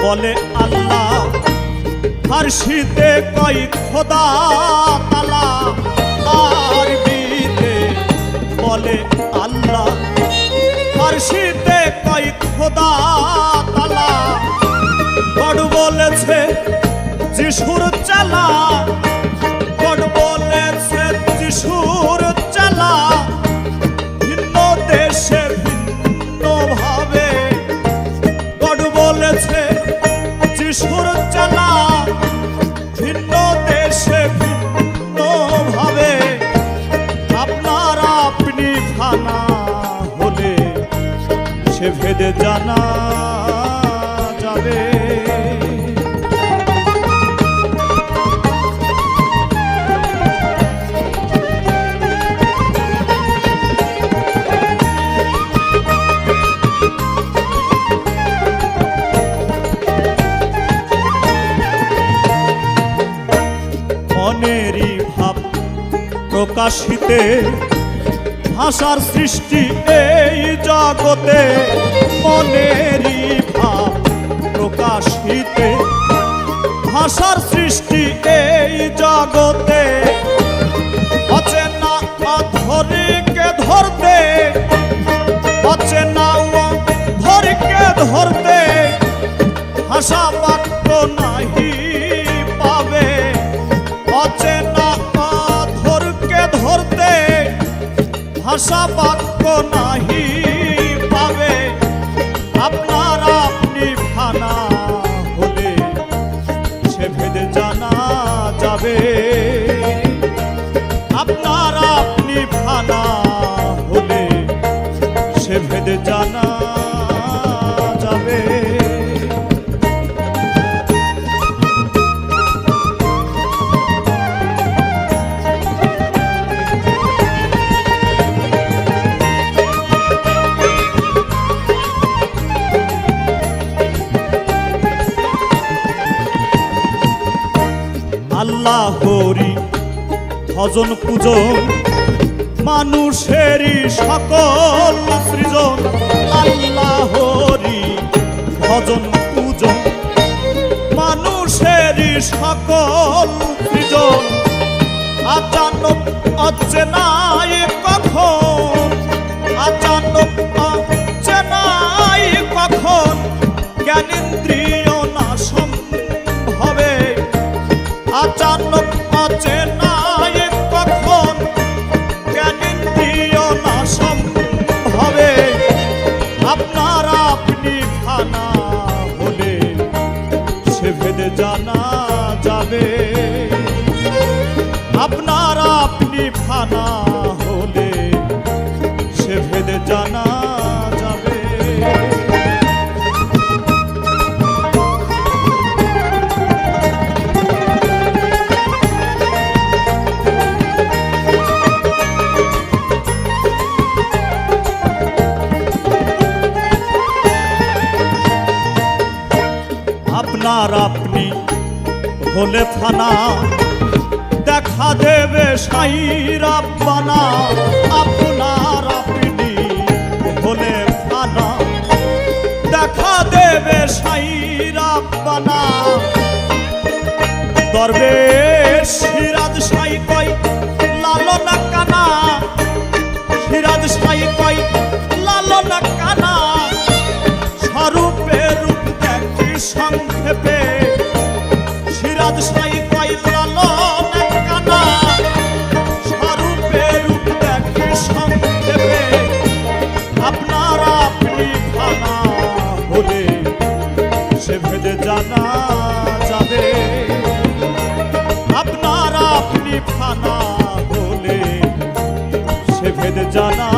বলে আল্লাহ, ফার্সিতে কয় খোদা তাআলা, আরবিতে বলে আল্লাহ, ফার্সিতে কয় খোদা তাআলা। গড বলেছে যিশুর চালা, গড বলেছে যিশুর চালা, ভিন্ন দেশে ভিন্ন ভাবে। গড বলেছে যিশুর চালা, ভিন্ন দেশে ভিন্ন ভাবে। আপনার আপনি ফানা হলে সে ভেদে জানা যাবে। মনেরই ভাব প্রকাশিতে ভাষার সৃষ্টি এই জগতে। মনেরই ভাব প্রকাশিতে ভাষার সৃষ্টি এই জগতে। অচেনা অধরকে ধরতে, অচেনা অধরকে ধরতে, ভাষা বাক্য নাহি পাবে। অচেনা অধরকে ধরতে, ভাষা বাক্য নাহি পাবে। আপনার আপনি ফানা হলে সে ভেদে জানা যাবে। আপনার আপনি ফানা হলে সে ভেদে জানা যাবে। আল্লাহরি ভজন পূজন মানুষেরই সকল সৃজন। আল্লাহরি ভজন পূজন মানুষেরই সকল সৃজন। আচানক অচেনাই কখন, আচানক অচেনাই কখন, জ্ঞানেন্দ্রিয় নাশম হবে। আচানক অচেনাই কখন, জ্ঞানেন্দ্রিয় নাশম হবে। আপনার আপনি ফানা হলে সে ভেদে জানা যাবে। আপনার আপনি ফানা হলে সে ভেদে জানা যাবে। আপনার আপনি হলে ফানা, দেখা দেবে সাই রাব্বানা। আপনার আপনি হলে ফানা, দেখা দেবে সাই রাব্বানা। দরবেশ সিরাজ সাই কয় লালনা কানা, সিরাজ সাই কয় লালনা কানা। স্বরূপে রূপ দেখি সংক্ষেপে, সিরাজ সাই কয় লালনা কানা। স্বরূপে রূপ দেখি সংক্ষেপে। আপনার আপনি ফানা হলে সে ভেদে জানা যাবে। আপনার আপনি ফানা হলে সে ভেদে জানা